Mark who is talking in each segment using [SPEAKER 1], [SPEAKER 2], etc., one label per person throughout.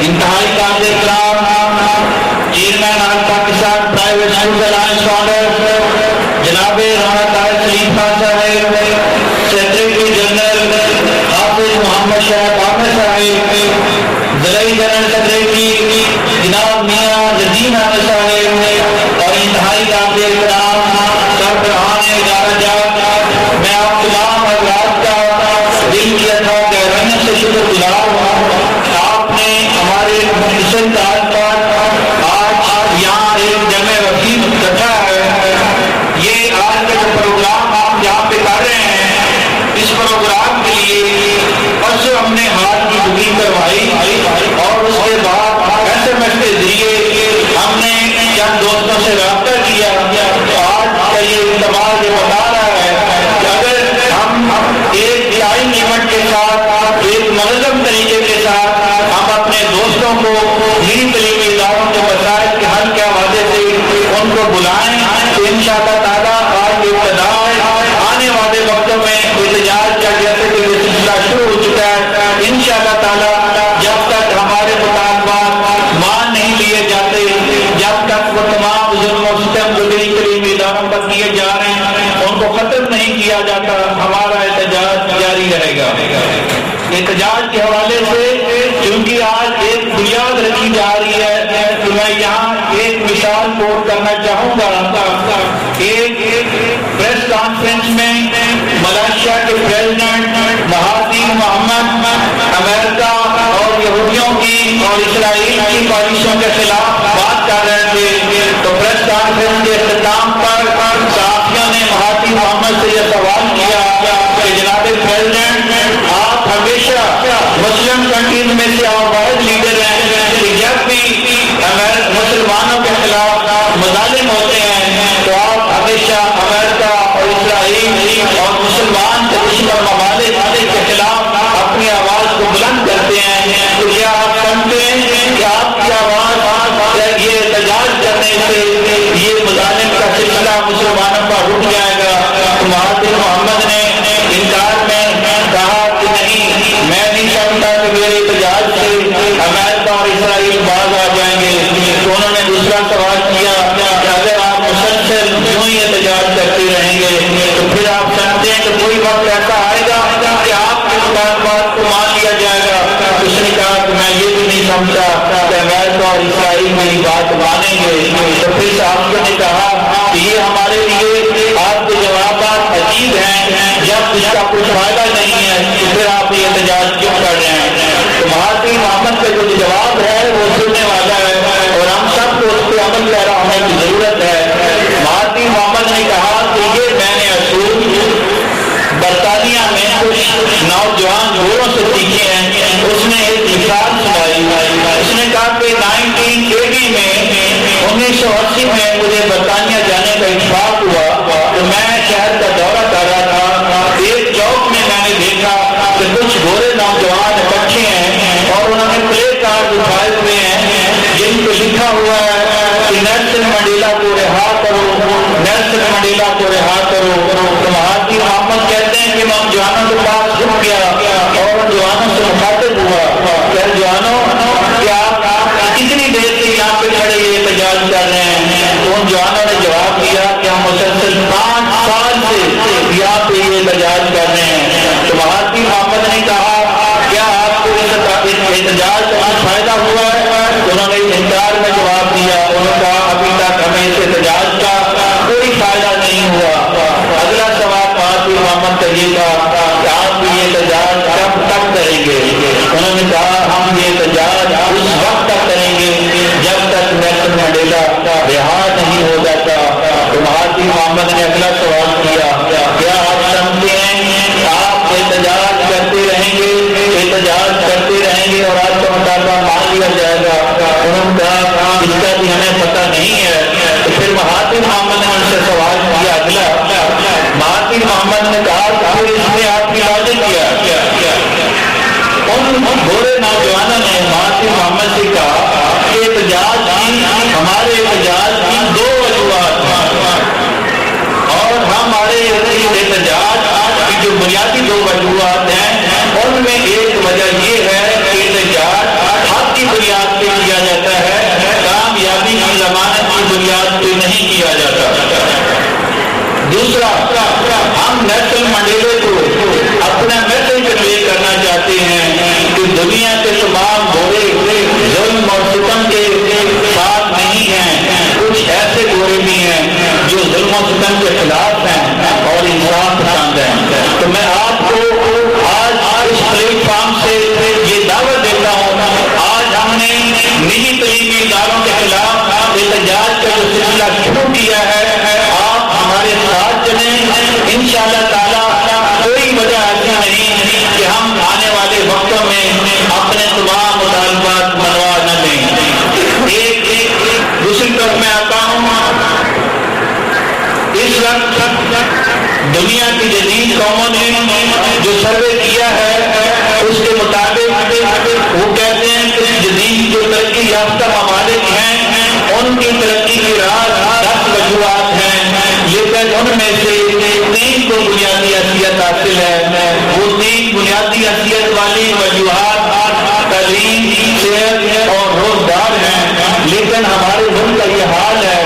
[SPEAKER 1] انتہائی قابل احترام chairman all Pakistan private school alliance founder جناب رانا طاہر سلیم خان صاحب، سیکریٹری جنرل حافظ محمد شاہد عامر صاحب، ضلعی جنرل سیکریٹری جناب میاں ندیم احمد صاحب، اور انتہائی قابل احترام سربراہان ادارہ جات، میں آپ تمام حضرات کا دل کی اتھا گہرائیوں سے شکر گزار ہوں۔ آپ نے ہمارے مختصر کال پر آج یہاں ایک جمع وسیع اکٹھا ہے۔ یہ آج کا جو پروگرام آپ یہاں پہ کر رہے ہیں، اس پروگرام کے لیے پرسوں ہم نے ہال کی بکنگ کروائی اور اس کے بعد SMS کے ذریعے ہم نے چند دوستوں سے رابطہ کیا۔ تو آج کا یہ اجتماع یہ بتا رہا ہے کہ اگر ہم ایک ٹائم ایونٹ کے ساتھ، ایک منظم طریقے کے ساتھ ہم اپنے دوستوں کو دینی تعلیمی اداروں کے مسائل کے حل کے حوالے سے ان کو بلائیں تو انشاءاللہ تعالیٰ آج ابتدا آنے والے وقتوں میں احتجاج کا جیسے کہ یہ سلسلہ شروع ہو چکا ہے، انشاءاللہ تعالیٰ جب تک ہمارے مطالبات مان نہیں لیے جاتے، جب تک وہ تمام ظلم و ستم جو دینی تعلیمی اداروں پر کیے جا رہے ہیں ان کو ختم نہیں کیا جاتا، ہمارا احتجاج جاری رہے گا۔ احتجاج کے حوالے سے چونکہ آج ایک بنیاد رکھی جا رہی ہے کہ میں یہاں ایک مثال کوٹ کرنا چاہوں گا۔ ایک پریس کانفرنس میں ملائیشیا کے پریزیڈنٹ مہاتیر محمد امریکہ اور یہودیوں کی اور اسرائیل کی پالیسیوں کے خلاف بات کر رہے تھے، تو پریس کانفرنس کے اختتام پر صحافیوں نے مہاتیر محمد سے یہ سوال کیا کہ جناب پریزیڈنٹ، آپ ہمیشہ مسلم کنٹریز میں سے آپ واحد لیڈر ہیں کہ جب بھی مسلمانوں کے خلاف مظالم ہوتے ہیں تو آپ ہمیشہ امریکہ اور اسرائیل اور مسلمان کے دشمن ممالک کے خلاف اپنی آواز کو بلند کرتے ہیں۔ تو کیا آپ سمجھتے ہیں کہ آپ کی آواز یہ احتجاج کرنے سے یہ مظالم کا سلسلہ مسلمانوں کا رک جائے گا؟ تو مہاتیر محمد نے انکار میں کہا کہ نہیں، میں نہیں سمجھتا کہ میرے احتجاج سے امریکہ اور اسرائیل باز آ جائیں گے۔ تو انہوں نے دوسرا سوال کیا کہ اگر آپ مسلسل یوں ہی احتجاج کرتے رہیں گے تو پھر آپ سمجھتے ہیں کہ کوئی وقت ایسا آئے گا کہ آپ کے مطالبات کو مان لیا جائے گا؟ اس نے کہا کہ میں یہ بھی نہیں سمجھتا کہ امریکہ اور اسرائیل میری بات مانیں گے۔ تو پھر صحافیوں نے کہا کہ یہ ہمارے لیے آپ کے جوابات عجیب ہیں، جب اس کا کچھ فائدہ نہیں ہے تو پھر آپ یہ احتجاج کیوں کر رہے ہیں؟ تو مہاتیر محمد کا جو جواب ہے وہ سننے والا ہے اور ہم سب کو اس پہ عمل پیرا ہونے کی ضرورت ہے۔ مہاتیر محمد نے کہا کہ یہ میں نے اصول برطانیہ میں کچھ نوجوان گوروں سے سیکھے ہیں۔ اس نے ایک مثال سنائی، اس نے کہا کہ 1980 میں 1980 میں مجھے برطانیہ جانے کا اتفاق ہوا تو میں شہر کا دورہ کر رہا تھا۔ ایک چوک میں نے دیکھا کہ کچھ گورے نوجوان اکٹھے ہیں اور انہوں نے پلے کارڈ اٹھائے ہوئے ہیں جن کو لکھا ہوا ہے کہ نیلسن منڈیلا کو رہا کرو، نیلسن منڈیلا کو رہا کرو۔ تو مہاتیر محمد کہتے ہیں کہ میں ان جوانوں کے پاس جھک گیا اور ان جوانوں سے مخاطب ہوا کہ جوانوں کیا آپ کتنی دیر سے یہاں پہ کھڑے یہ احتجاج کر رہے ہیں؟ تو ان جوانوں نے جواب دیا کہ ہم مسلسل 5 سال سے یہاں پہ یہ احتجاج کر رہے ہیں۔ تو مہاتیر محمد نے کہا کیا آپ کو اس احتجاج کا فائدہ ہوا ہے؟ انہوں نے انکار میں جواب دیا، انہوں نے کہا ابھی تک ہمیں اس احتجاج کا کوئی فائدہ نہیں ہوا۔ اگلا سوال مہاتیر محمد کا یہ تھا کہ آپ یہ احتجاج کب تک کریں گے؟ انہوں نے کہا ہم یہ احتجاج اس وقت تک کریں گے جب تک نیلسن منڈیلا رہا نہیں ہو جاتا۔ تو مہاتیر محمد نے اگلا سوال کیا کیا آپ سمجھتے ہیں آپ احتجاج کرتے رہیں گے اور آپ کا مطالبہ مان لیا جائے گا؟ انہوں نے کہا اس کا بھی ہمیں پتہ نہیں ہے۔ تو پھر مہاتیر محمد نے ان سے سوال کیا اگلا، مہاتیر محمد نے کہا پھر اس میں آپ کی لاجک کیا؟ ان گورے نوجوانوں نے مہاتیر محمد سے کہا کہ ہمارے احتجاج کی 2 وجوہات ہیں اور ہمارے احتجاج کی جو بنیادی 2 وجوہات ہیں ان میں ایک وجہ یہ ہے کہ احتجاج حق کی بنیاد بنیاد پہ نہیں کیا جاتا۔ دوسرا، ہم نیلسن منڈیلا کو اپنا میسج کنوے کرنا چاہتے ہیں کہ دنیا کے تمام گورے ظلم اور ستم کے ساتھ نہیں ہیں، کچھ ایسے گورے بھی ہیں جو ظلم و ستم کے خلاف ہیں اور انصاف پسند ہیں۔ تو میں آپ کو آج اس پلیٹ فارم سے یہ دعوت دیتا ہوں، آج ہم نے نجی تعلیمی اداروں کے خلاف احتجاج کا جو سلسلہ شروع کیا ہے، آپ ہمارے ساتھ چلیں، انشاءاللہ تعالیٰ کوئی وجہ ایسی نہیں کہ ہم آنے والے وقتوں میں اپنے تمام مطالبات منوا نہ دیں۔ ایک دوسری طرف میں آتا ہوں، اس وقت دنیا کی جدید قوموں نے جو سروے کیا ہے اس کے مطابق وہ کہتے ہیں کہ جدید جو ترقی یافتہ ممالک ہیں ان کی ترقی کی راہ 10 وجوہات ہیں، لیکن ان میں سے 3 کو بنیادی حیثیت حاصل ہے۔ وہ 3 بنیادی حیثیت والی وجوہات تعلیم، صحت اور روزگار ہیں، لیکن ہمارے ملک کا یہ حال ہے،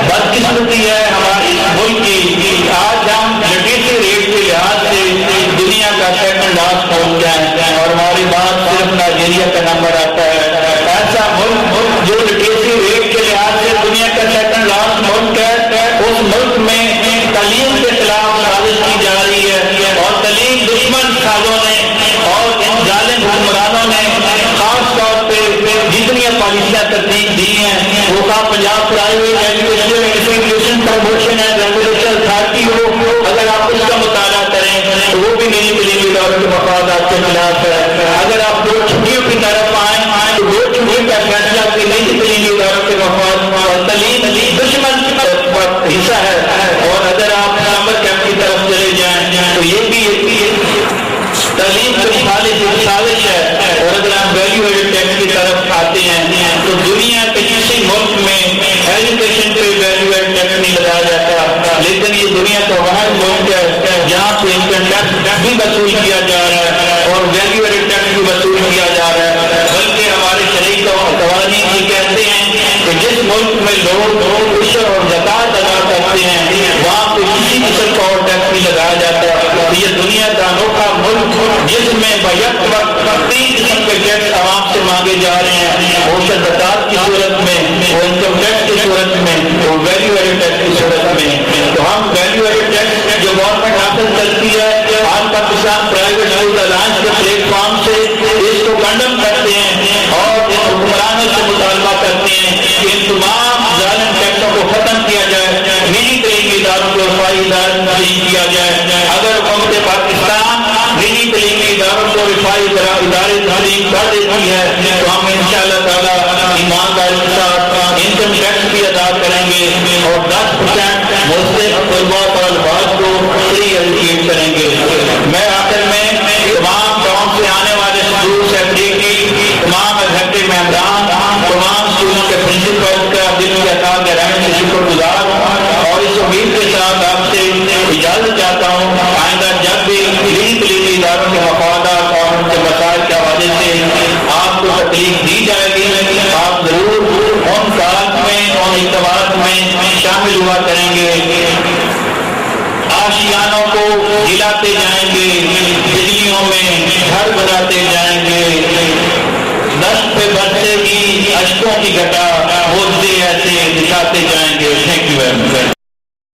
[SPEAKER 1] بدقسمتی ہے ہمارے ملک کی، آج ہم لٹریسی ریٹ کے لحاظ سے دنیا کا سیکنڈ لاسٹ پہنچ جائیں اور ہماری بات صرف نائجیریا کا نمبر آتا ہے۔ ایسا ملک جو لٹریسی ریٹ کے لحاظ سے دنیا کا سیکنڈ لاسٹ ملک ہے، اس ملک میں تعلیم کے خلاف سازش کی جا رہی ہے اور تعلیم دشمن سازوں نے اور ان ظالم حکمرانوں نے خاص طور پہ جتنی پالیسیاں ترتیب دی ہیں، وہ کا Punjab private education promotion and regulation authority ہو، اگر آپ اس کا مطالعہ کریں تو وہ بھی نجی تعلیمی اداروں کے مفادات کے خلاف ہے۔ اگر آپ 2 چھٹیوں کی طرف آئیں تو 2 چھٹیوں کا فیصلہ بھی نجی تعلیمی اداروں کے مفاد اور تعلیم دشمن حصہ ہے، اور اگر آپ سمر کیمپ کی طرف چلے جائیں تو یہ بھی تعلیم کی سازش ہے، اور اگر آپ ویلیو ایڈڈ ٹیکس کی طرف آتے ہیں تو دنیا کے کسی ملک میں ایجوکیشن پہ ویلیو ایڈڈ ٹیکس نہیں لگایا جاتا، لیکن یہ دنیا کا واحد ملک ہے جہاں پہ انکم ٹیکس بھی وصول کیا جا رہا ہے اور ویلیو ایڈڈ ٹیکس بھی وصول کیا جا رہا ہے۔ بلکہ ہمارے شریعت قوانین یہ کہتے ہیں کہ جس ملک میں لوگ عشر اور زکوٰۃ ادا کرتے ہیں وہاں پہ کسی قسم کا اور ٹیکس نہیں لگایا جاتا۔ تو یہ دنیا کا انوکھا ملک جس میں بیک وقت 3 قسم کے ٹیکس عوام سے مانگے جا رہے ہیں، وہ زکوٰۃ کی صورت میں، وہ انکم ٹیکس کی صورت میں، وہ ویلیو ایڈڈ ٹیکس کی صورت میں۔ تو ہم ویلیو ایڈڈ ٹیکس جو گورنمنٹ حاصل کرتی ہے، آج پاکستان پرائیویٹ اسکول الائنس کے پلیٹ فارم سے اس کو کنڈم کرتے ہیں اور ان حکمرانوں سے مطالبہ کرتے ہیں کہ ان تمام ظالم ٹیکسوں کو ختم کیا جائے، نجی تعلیمی اداروں کو رفاہی کیا جائے۔ اگر حکومت پاکستان نجی تعلیمی اداروں کو رفاہی ادارے تعلیم کر دیتی ہے تو ہم انشاءاللہ تعالیٰ ایمانداری کے ساتھ انکم ٹیکس بھی ادا کریں گے اور 10% مستحق طلباء اور الفاظ کو فری ایلوکیٹ کریں گے۔ میں آخر میں تمام گاؤں سے آنے والے اسکول سیکرٹری، تمام ایگزیکٹو ممبران، تمام اسکولوں کے پرنسپل کا دل کے عطا گہرائی سے شکر گزار ہوں اور اس امید کے ساتھ آپ سے اجازت چاہتا ہوں آئندہ جب بھی نجی تعلیمی اداروں کے مفادات اور ان کے مسائل کے حوالے سے آپ کو تکلیف دی جائے گی، آپ ضرور ان کارات میں اور اجتماعات میں شامل ہوا کریں گے، آشیانوں کو ہلاتے جائیں گے، بجلیوں میں گھر بناتے جائیں گے، دست پہ برسے گی اشکوں کی گھٹا، وہ ایسے دکھاتے جائیں گے۔ Thank you very much.